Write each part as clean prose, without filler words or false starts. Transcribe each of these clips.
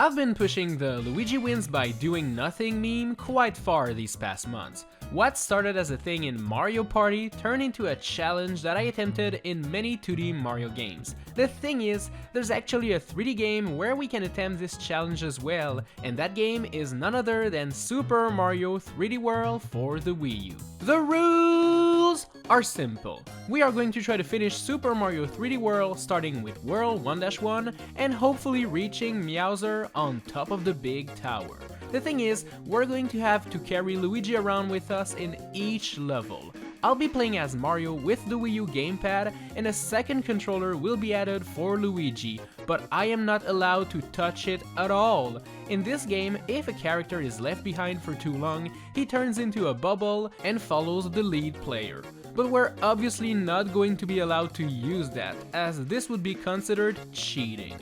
I've been pushing the Luigi wins by doing nothing meme quite far these past months. What started as a thing in Mario Party turned into a challenge that I attempted in many 2D Mario games. The thing is, there's actually a 3D game where we can attempt this challenge as well, and that game is none other than Super Mario 3D World for the Wii U. The rules are simple. We are going to try to finish Super Mario 3D World starting with World 1-1 and hopefully reaching Meowser on top of the big tower. The thing is, we're going to have to carry Luigi around with us in each level. I'll be playing as Mario with the Wii U gamepad, and a second controller will be added for Luigi, but I am not allowed to touch it at all. In this game, if a character is left behind for too long, he turns into a bubble and follows the lead player. But we're obviously not going to be allowed to use that, as this would be considered cheating.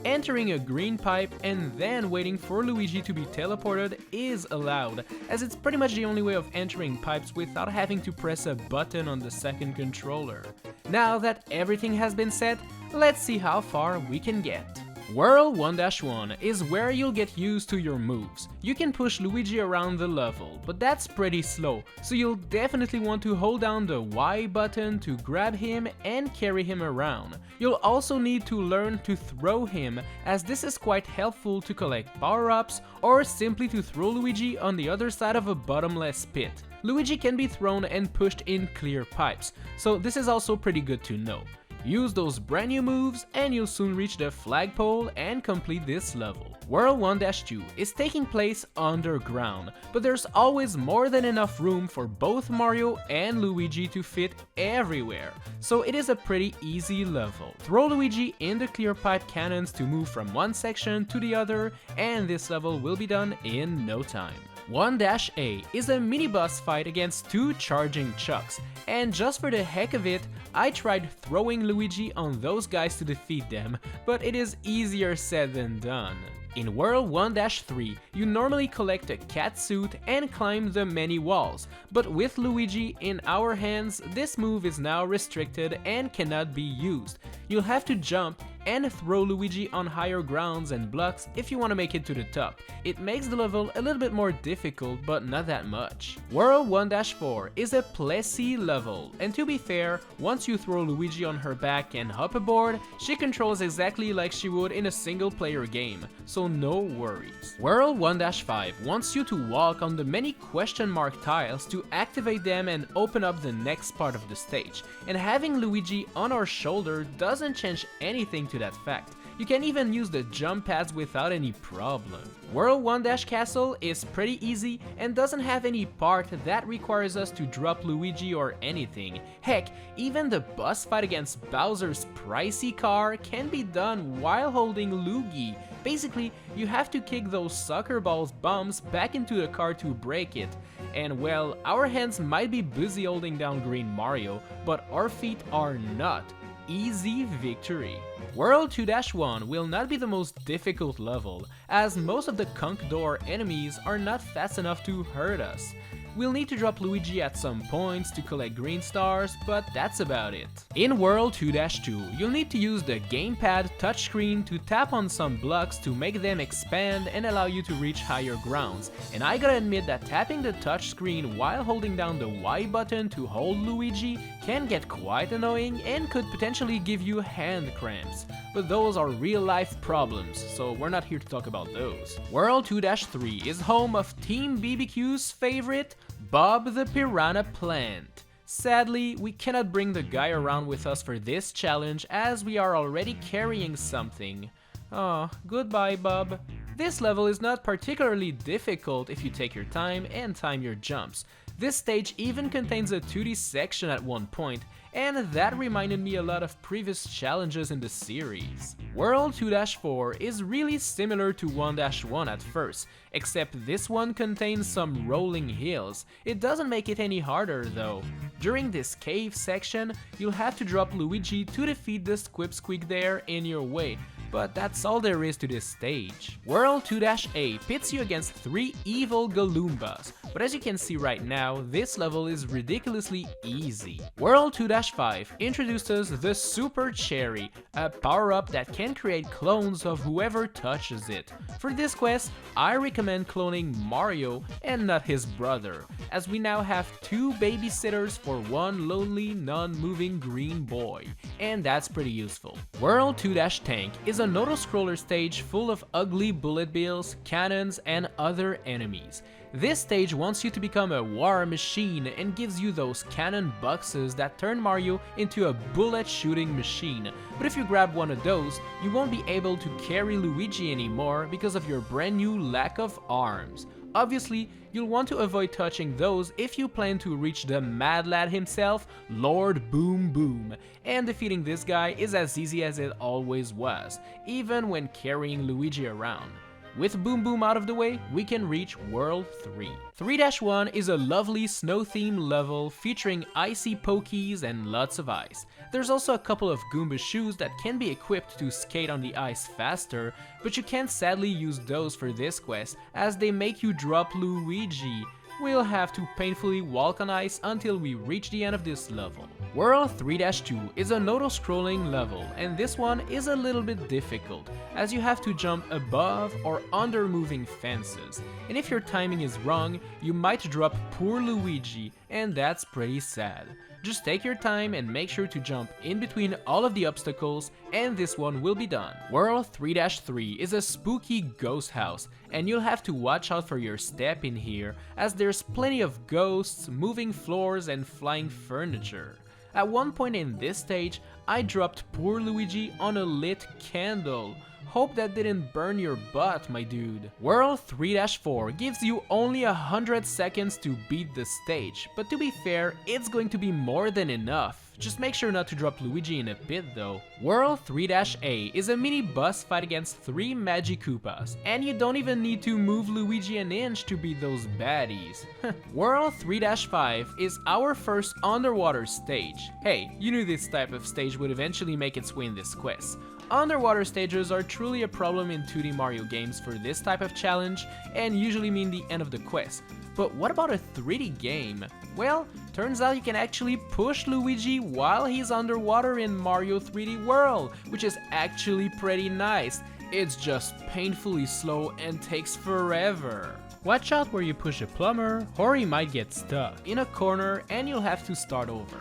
Entering a green pipe and then waiting for Luigi to be teleported is allowed, as it's pretty much the only way of entering pipes without having to press a button on the second controller. Now that everything has been set, let's see how far we can get. World 1-1 is where you'll get used to your moves. You can push Luigi around the level, but that's pretty slow, so you'll definitely want to hold down the Y button to grab him and carry him around. You'll also need to learn to throw him, as this is quite helpful to collect power-ups or simply to throw Luigi on the other side of a bottomless pit. Luigi can be thrown and pushed in clear pipes, so this is also pretty good to know. Use those brand new moves and you'll soon reach the flagpole and complete this level. World 1-2 is taking place underground, but there's always more than enough room for both Mario and Luigi to fit everywhere, so it is a pretty easy level. Throw Luigi in the clear pipe cannons to move from one section to the other, and this level will be done in no time. 1-A is a mini-boss fight against two charging Chucks, and just for the heck of it, I tried throwing Luigi on those guys to defeat them, but it is easier said than done. In World 1-3, you normally collect a cat suit and climb the many walls, but with Luigi in our hands, this move is now restricted and cannot be used. You'll have to jump and throw Luigi on higher grounds and blocks if you want to make it to the top. It makes the level a little bit more difficult, but not that much. World 1-4 is a Plessie level, and to be fair, once you throw Luigi on her back and hop aboard, she controls exactly like she would in a single player game, so no worries. World 1-5 wants you to walk on the many question mark tiles to activate them and open up the next part of the stage, and having Luigi on our shoulder doesn't change anything to that fact. You can even use the jump pads without any problem. World 1-Castle is pretty easy and doesn't have any part that requires us to drop Luigi or anything. Heck, even the boss fight against Bowser's pricey car can be done while holding Luigi. Basically, you have to kick those soccer balls bombs back into the car to break it. And well, our hands might be busy holding down Green Mario, but our feet are not. Easy victory. World 2-1 will not be the most difficult level, as most of the conch door enemies are not fast enough to hurt us. We'll need to drop Luigi at some points to collect green stars, but that's about it. In World 2-2, you'll need to use the gamepad touchscreen to tap on some blocks to make them expand and allow you to reach higher grounds. And I gotta admit that tapping the touchscreen while holding down the Y button to hold Luigi can get quite annoying and could potentially give you hand cramps. But those are real life problems, so we're not here to talk about those. World 2-3 is home of Team BBQ's favorite, Bob the Piranha Plant. Sadly, we cannot bring the guy around with us for this challenge as we are already carrying something. Oh, goodbye Bob. This level is not particularly difficult if you take your time and time your jumps. This stage even contains a 2D section at one point, and that reminded me a lot of previous challenges in the series. World 2-4 is really similar to 1-1 at first, except this one contains some rolling hills. It doesn't make it any harder though. During this cave section, you'll have to drop Luigi to defeat the Squib Squeak there in your way, but that's all there is to this stage. World 2-A pits you against 3 evil Galoombas, but as you can see right now, this level is ridiculously easy. World 2-5 introduces the Super Cherry, a power-up that can create clones of whoever touches it. For this quest, I recommend cloning Mario and not his brother, as we now have 2 babysitters for one lonely, non-moving green boy, and that's pretty useful. World 2-Tank is an auto-scroller stage full of ugly bullet bills, cannons, and other enemies. This stage wants you to become a war machine and gives you those cannon boxes that turn Mario into a bullet shooting machine, but if you grab one of those, you won't be able to carry Luigi anymore because of your brand new lack of arms. Obviously, you'll want to avoid touching those if you plan to reach the Mad Lad himself, Lord Boom Boom, and defeating this guy is as easy as it always was, even when carrying Luigi around. With Boom Boom out of the way, we can reach World 3. 3-1 is a lovely snow-themed level featuring icy pokies and lots of ice. There's also a couple of Goomba shoes that can be equipped to skate on the ice faster, but you can't sadly use those for this quest as they make you drop Luigi. We'll have to painfully walk on ice until we reach the end of this level. World 3-2 is an auto-scrolling level, and this one is a little bit difficult, as you have to jump above or under moving fences, and if your timing is wrong, you might drop poor Luigi, and that's pretty sad. Just take your time and make sure to jump in between all of the obstacles, and this one will be done. World 3-3 is a spooky ghost house, and you'll have to watch out for your step in here, as there's plenty of ghosts, moving floors, and flying furniture. At one point in this stage, I dropped poor Luigi on a lit candle. Hope that didn't burn your butt, my dude. World 3-4 gives you only 100 seconds to beat the stage, but to be fair, it's going to be more than enough. Just make sure not to drop Luigi in a pit though. World 3-A is a mini boss fight against 3 Magikoopas, and you don't even need to move Luigi an inch to beat those baddies. World 3-5 is our first underwater stage. Hey, you knew this type of stage would eventually make its way in this quest. Underwater stages are truly a problem in 2D Mario games for this type of challenge, and usually mean the end of the quest. But what about a 3D game? Well, turns out you can actually push Luigi while he's underwater in Mario 3D World, which is actually pretty nice. It's just painfully slow and takes forever. Watch out where you push a plumber, or he might get stuck in a corner and you'll have to start over.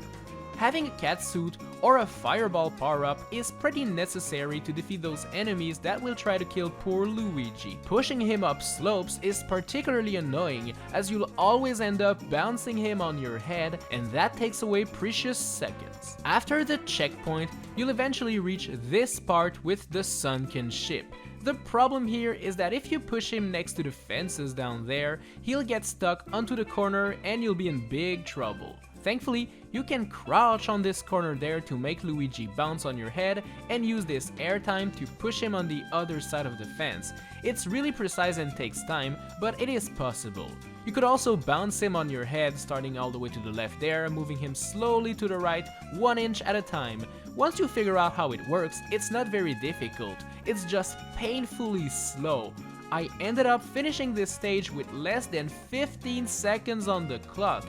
Having a cat suit or a fireball power-up is pretty necessary to defeat those enemies that will try to kill poor Luigi. Pushing him up slopes is particularly annoying, as you'll always end up bouncing him on your head, and that takes away precious seconds. After the checkpoint, you'll eventually reach this part with the sunken ship. The problem here is that if you push him next to the fences down there, he'll get stuck onto the corner and you'll be in big trouble. Thankfully, you can crouch on this corner there to make Luigi bounce on your head and use this airtime to push him on the other side of the fence. It's really precise and takes time, but it is possible. You could also bounce him on your head, starting all the way to the left there, moving him slowly to the right, 1 inch at a time. Once you figure out how it works, it's not very difficult, it's just painfully slow. I ended up finishing this stage with less than 15 seconds on the clock.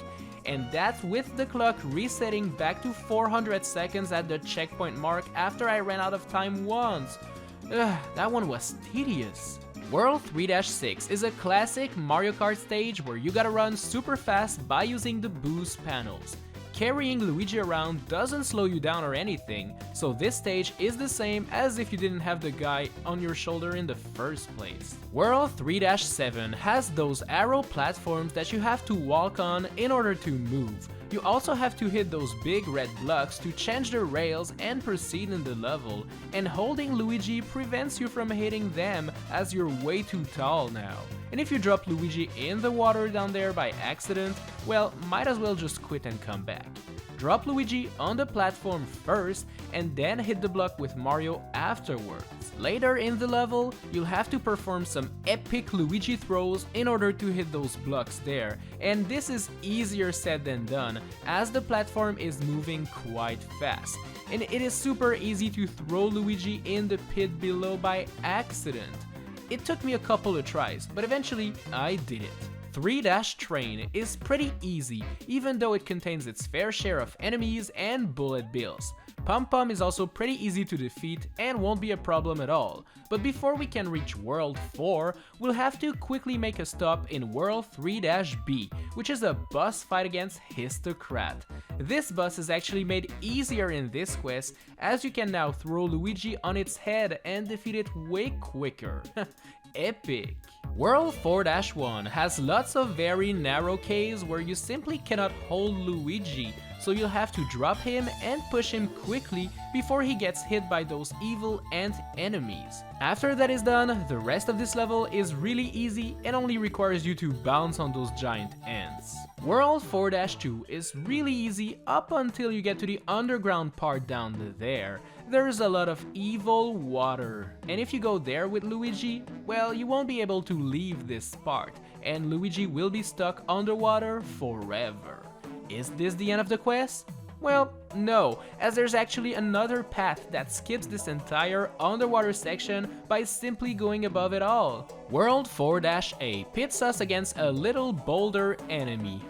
And that's with the clock resetting back to 400 seconds at the checkpoint mark after I ran out of time once. That one was tedious. World 3-6 is a classic Mario Kart stage where you gotta run super fast by using the boost panels. Carrying Luigi around doesn't slow you down or anything, so this stage is the same as if you didn't have the guy on your shoulder in the first place. World 3-7 has those arrow platforms that you have to walk on in order to move. You also have to hit those big red blocks to change the rails and proceed in the level, and holding Luigi prevents you from hitting them as you're way too tall now. And if you drop Luigi in the water down there by accident, well, might as well just quit and come back. Drop Luigi on the platform first and then hit the block with Mario afterwards. Later in the level, you'll have to perform some epic Luigi throws in order to hit those blocks there, and this is easier said than done, as the platform is moving quite fast. And it is super easy to throw Luigi in the pit below by accident. It took me a couple of tries, but eventually I did it. 3-Train is pretty easy, even though it contains its fair share of enemies and bullet bills. Pum Pum is also pretty easy to defeat and won't be a problem at all, but before we can reach World 4, we'll have to quickly make a stop in World 3-B, which is a boss fight against Histocrat. This boss is actually made easier in this quest, as you can now throw Luigi on its head and defeat it way quicker. Epic! World 4-1 has lots of very narrow caves where you simply cannot hold Luigi, so you'll have to drop him and push him quickly before he gets hit by those evil ant enemies. After that is done, the rest of this level is really easy and only requires you to bounce on those giant ants. World 4-2 is really easy up until you get to the underground part down there. There's a lot of evil water, and if you go there with Luigi, well, you won't be able to leave this part, and Luigi will be stuck underwater forever. Is this the end of the quest? Well, no, as there's actually another path that skips this entire underwater section by simply going above it all. World 4-A pits us against a little boulder enemy.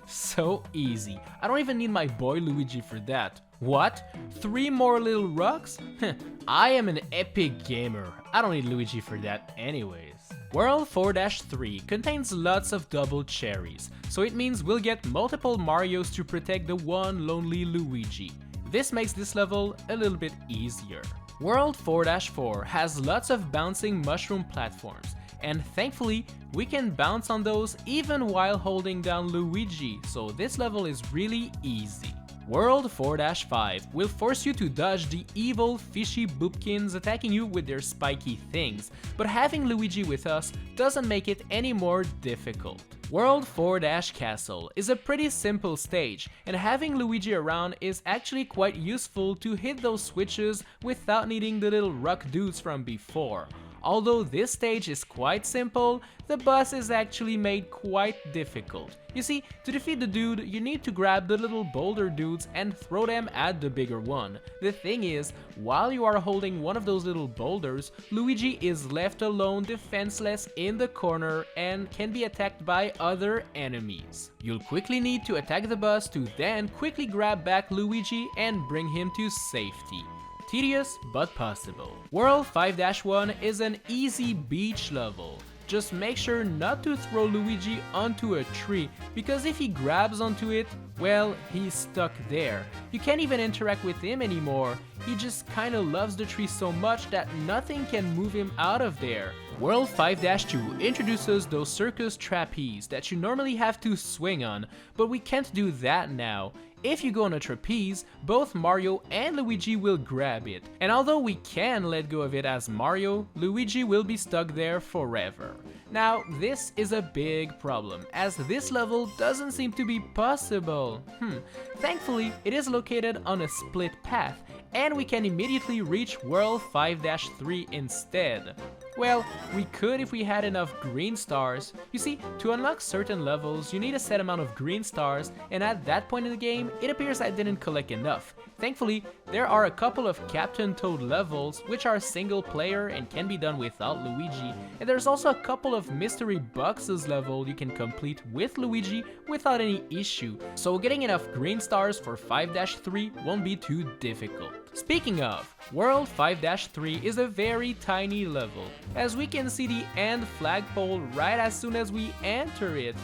So easy. I don't even need my boy Luigi for that. What? 3 more little rocks? I am an epic gamer. I don't need Luigi for that anyways. World 4-3 contains lots of double cherries, so it means we'll get multiple Marios to protect the one lonely Luigi. This makes this level a little bit easier. World 4-4 has lots of bouncing mushroom platforms, and thankfully we can bounce on those even while holding down Luigi, so this level is really easy. World 4-5 will force you to dodge the evil fishy boopkins attacking you with their spiky things, but having Luigi with us doesn't make it any more difficult. World 4-Castle is a pretty simple stage, and having Luigi around is actually quite useful to hit those switches without needing the little rock dudes from before. Although this stage is quite simple, the boss is actually made quite difficult. You see, to defeat the dude, you need to grab the little boulder dudes and throw them at the bigger one. The thing is, while you are holding one of those little boulders, Luigi is left alone defenseless in the corner and can be attacked by other enemies. You'll quickly need to attack the boss to then quickly grab back Luigi and bring him to safety. Tedious, but possible. World 5-1 is an easy beach level. Just make sure not to throw Luigi onto a tree, because if he grabs onto it, well, he's stuck there. You can't even interact with him anymore. He just kinda loves the tree so much that nothing can move him out of there. World 5-2 introduces those circus trapeze that you normally have to swing on, but we can't do that now. If you go on a trapeze, both Mario and Luigi will grab it, and although we can let go of it as Mario, Luigi will be stuck there forever. Now, this is a big problem, as this level doesn't seem to be possible. Thankfully, it is located on a split path, and we can immediately reach World 5-3 instead. Well, we could if we had enough green stars. You see, to unlock certain levels, you need a set amount of green stars, and at that point in the game, it appears I didn't collect enough. Thankfully, there are a couple of Captain Toad levels, which are single player and can be done without Luigi, and there's also a couple of mystery boxes level you can complete with Luigi without any issue, so getting enough green stars for 5-3 won't be too difficult. Speaking of, World 5-3 is a very tiny level, as we can see the end flagpole right as soon as we enter it.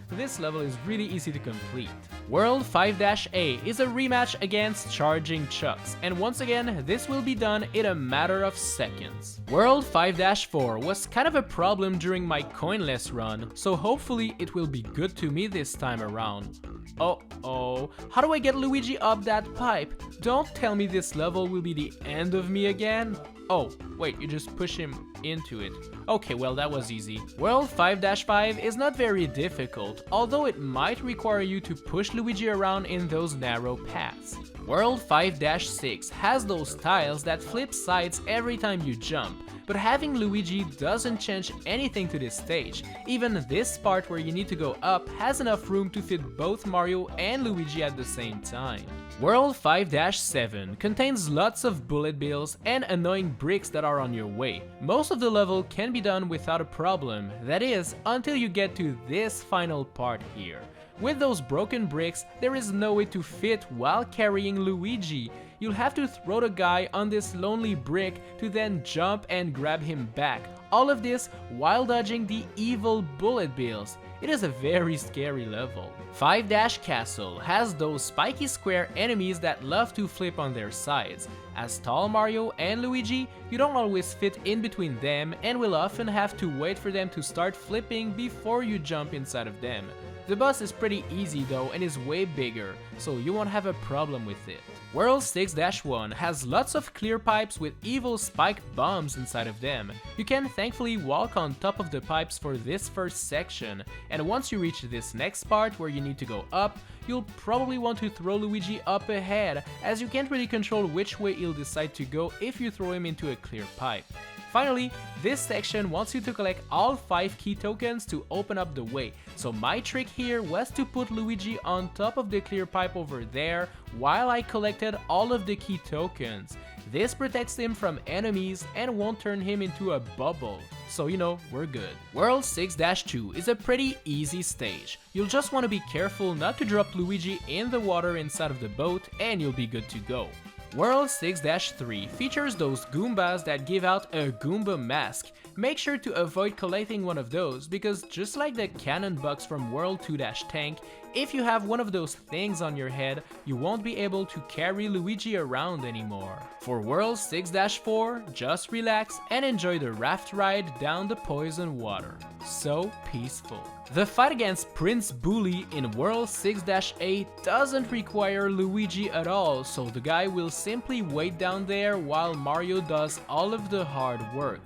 This level is really easy to complete. World 5-A is a rematch against Charging Chucks, and once again, this will be done in a matter of seconds. World 5-4 was kind of a problem during my coinless run, so hopefully it will be good to me this time around. Uh-oh, how do I get Luigi up that pipe? Don't tell me this level will be the end of me again. Oh, wait, you just push him into it. Okay, well, that was easy. World 5-5 is not very difficult, although it might require you to push Luigi around in those narrow paths. World 5-6 has those tiles that flip sides every time you jump, but having Luigi doesn't change anything to this stage. Even this part where you need to go up has enough room to fit both Mario and Luigi at the same time. World 5-7 contains lots of bullet bills and annoying bricks that are on your way. Most of the level can be done without a problem, that is, until you get to this final part here. With those broken bricks, there is no way to fit while carrying Luigi. You'll have to throw the guy on this lonely brick to then jump and grab him back. All of this while dodging the evil bullet bills. It is a very scary level. 5-Castle has those spiky square enemies that love to flip on their sides. As tall Mario and Luigi, you don't always fit in between them and will often have to wait for them to start flipping before you jump inside of them. The boss is pretty easy though and is way bigger, so you won't have a problem with it. World 6-1 has lots of clear pipes with evil spike bombs inside of them. You can thankfully walk on top of the pipes for this first section, and once you reach this next part where you need to go up, you'll probably want to throw Luigi up ahead, as you can't really control which way he'll decide to go if you throw him into a clear pipe. Finally, this section wants you to collect all 5 key tokens to open up the way, so my trick here was to put Luigi on top of the clear pipe over there while I collected all of the key tokens. This protects him from enemies and won't turn him into a bubble, so you know, we're good. World 6-2 is a pretty easy stage. You'll just want to be careful not to drop Luigi in the water inside of the boat and you'll be good to go. World 6-3 features those Goombas that give out a Goomba mask. Make sure to avoid collecting one of those because just like the cannon bugs from World 2-Tank, if you have one of those things on your head, you won't be able to carry Luigi around anymore. For World 6-4, just relax and enjoy the raft ride down the poison water. So peaceful. The fight against Prince Bully in World 6-8 doesn't require Luigi at all, so the guy will simply wait down there while Mario does all of the hard work.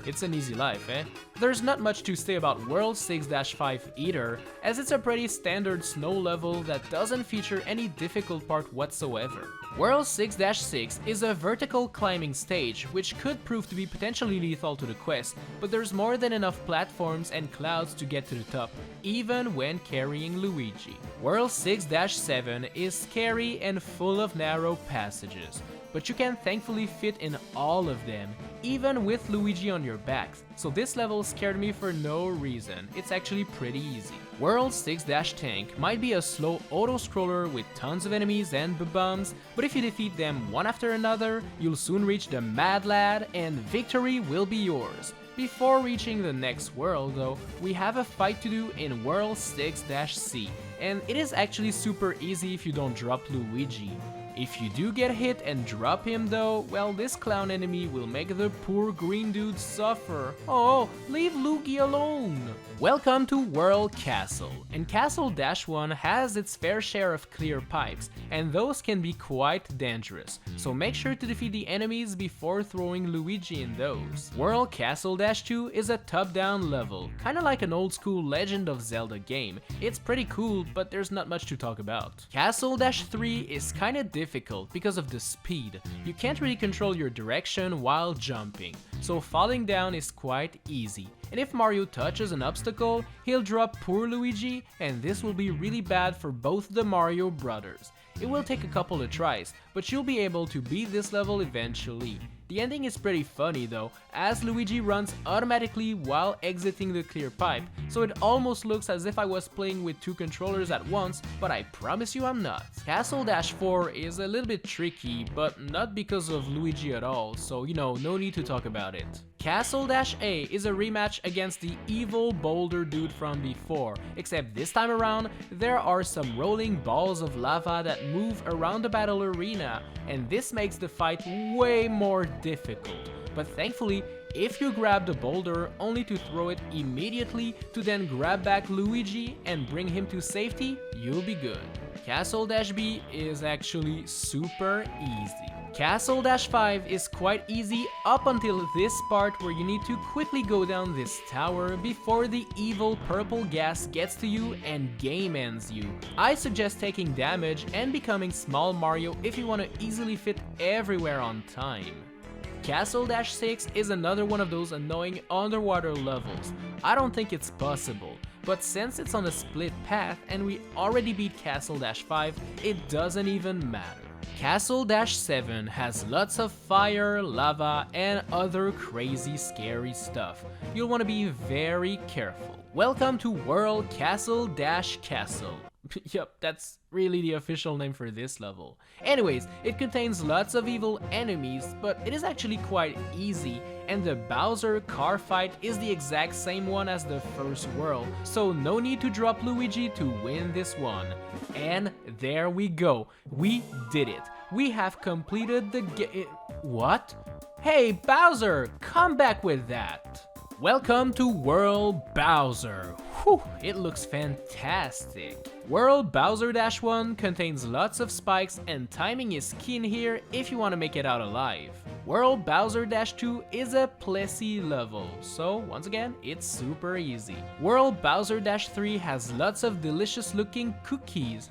It's an easy life, eh? There's not much to say about World 6-5 either, as it's a pretty standard snow level that doesn't feature any difficult part whatsoever. World 6-6 is a vertical climbing stage, which could prove to be potentially lethal to the quest, but there's more than enough platforms and clouds to get to the top, even when carrying Luigi. World 6-7 is scary and full of narrow passages, but you can thankfully fit in all of them, even with Luigi on your back, so this level scared me for no reason. It's actually pretty easy. World 6-Tank might be a slow auto-scroller with tons of enemies and bombs, but if you defeat them one after another, you'll soon reach the Mad Lad and victory will be yours. Before reaching the next world though, we have a fight to do in World 6-C, and it is actually super easy if you don't drop Luigi. If you do get hit and drop him though, well, this clown enemy will make the poor green dude suffer. Oh, leave Luigi alone! Welcome to World Castle, and Castle-1 has its fair share of clear pipes, and those can be quite dangerous, so make sure to defeat the enemies before throwing Luigi in those. World Castle-2 is a top-down level, kinda like an old-school Legend of Zelda game. It's pretty cool, but there's not much to talk about. Castle-3 is kinda difficult because of the speed. You can't really control your direction while jumping, so falling down is quite easy. And if Mario touches an obstacle, he'll drop poor Luigi, and this will be really bad for both the Mario brothers. It will take a couple of tries, but you'll be able to beat this level eventually. The ending is pretty funny though, as Luigi runs automatically while exiting the clear pipe, so it almost looks as if I was playing with 2 controllers at once, but I promise you I'm not. Castle-4 is a little bit tricky, but not because of Luigi at all, so you know, no need to talk about it. Castle-A is a rematch against the evil boulder dude from before, except this time around, there are some rolling balls of lava that move around the battle arena, and this makes the fight way more difficult. But thankfully, if you grab the boulder only to throw it immediately to then grab back Luigi and bring him to safety, you'll be good. Castle-B is actually super easy. Castle-5 is quite easy up until this part where you need to quickly go down this tower before the evil purple gas gets to you and game ends you. I suggest taking damage and becoming Small Mario if you want to easily fit everywhere on time. Castle-6 is another one of those annoying underwater levels. I don't think it's possible, but since it's on a split path and we already beat Castle-5, it doesn't even matter. Castle-7 has lots of fire, lava, and other crazy scary stuff. You'll want to be very careful. Welcome to World Castle-Castle. Yup, that's really the official name for this level. Anyways, it contains lots of evil enemies, but it is actually quite easy, and the Bowser car fight is the exact same one as the first world, so no need to drop Luigi to win this one. And there we go, we did it. We have completed the What? Hey Bowser, come back with that! Welcome to World Bowser. Whew, it looks fantastic. World Bowser-1 contains lots of spikes and timing is key in here if you want to make it out alive. World Bowser-2 is a Plessy level, so once again, it's super easy. World Bowser-3 has lots of delicious looking cookies.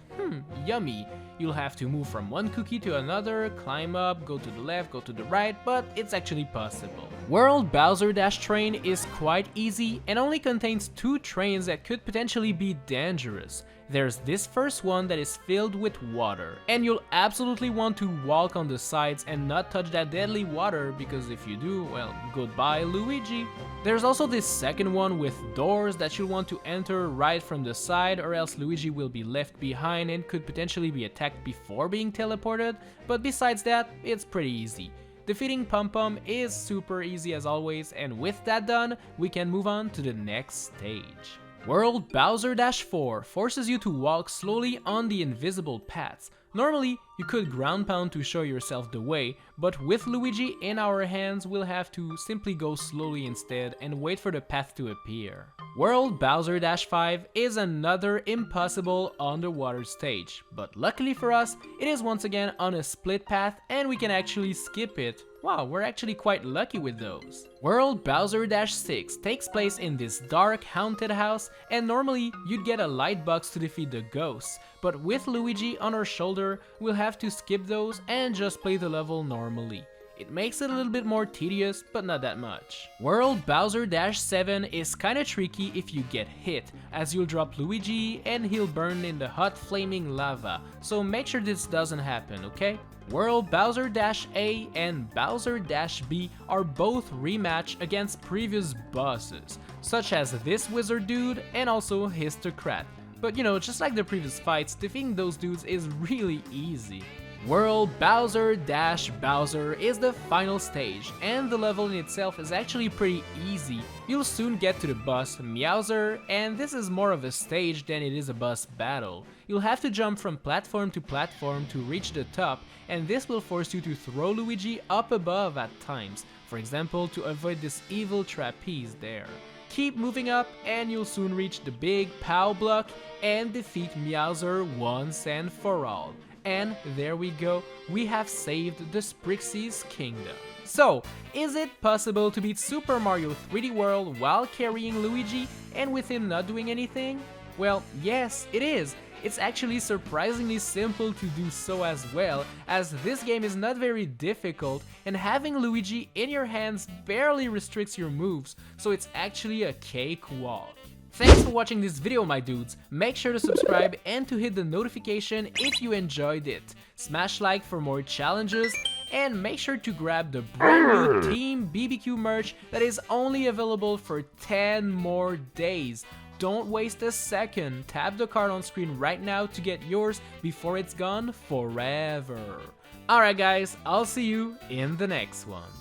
Yummy. You'll have to move from one cookie to another, climb up, go to the left, go to the right, but it's actually possible. World Bowser-Train is quite easy and only contains 2 trains that could potentially be dangerous. There's this first one that is filled with water, and you'll absolutely want to walk on the sides and not touch that deadly water, because if you do, well, goodbye Luigi. There's also this second one with doors that you'll want to enter right from the side, or else Luigi will be left behind and could potentially be attacked before being teleported, but besides that, it's pretty easy. Defeating Pum Pum is super easy as always, and with that done, we can move on to the next stage. World Bowser-4 forces you to walk slowly on the invisible paths. Normally, you could ground pound to show yourself the way, but with Luigi in our hands, we'll have to simply go slowly instead and wait for the path to appear. World Bowser-5 is another impossible underwater stage, but luckily for us, it is once again on a split path and we can actually skip it. Wow, we're actually quite lucky with those. World Bowser-6 takes place in this dark haunted house, and normally you'd get a light box to defeat the ghosts, but with Luigi on our shoulder, we'll have to skip those and just play the level normally. It makes it a little bit more tedious, but not that much. World Bowser-7 is kinda tricky if you get hit, as you'll drop Luigi and he'll burn in the hot flaming lava, so make sure this doesn't happen, okay? World Bowser-A and Bowser-B are both rematch against previous bosses, such as this wizard dude and also Histocrat. But you know, just like the previous fights, defeating those dudes is really easy. World Bowser-Bowser is the final stage, and the level in itself is actually pretty easy. You'll soon get to the boss Meowser, and this is more of a stage than it is a boss battle. You'll have to jump from platform to platform to reach the top, and this will force you to throw Luigi up above at times, for example to avoid this evil trapeze there. Keep moving up and you'll soon reach the big POW block and defeat Meowser once and for all. And there we go, we have saved the Sprixie's kingdom. So, is it possible to beat Super Mario 3D World while carrying Luigi and with him not doing anything? Well, yes, it is. It's actually surprisingly simple to do so as well, as this game is not very difficult and having Luigi in your hands barely restricts your moves, so it's actually a cakewalk. Thanks for watching this video, my dudes. Make sure to subscribe and to hit the notification if you enjoyed it. Smash like for more challenges, and make sure to grab the brand new Team BBQ merch that is only available for 10 more days. Don't waste a second. Tap the card on screen right now to get yours before it's gone forever. Alright guys, I'll see you in the next one.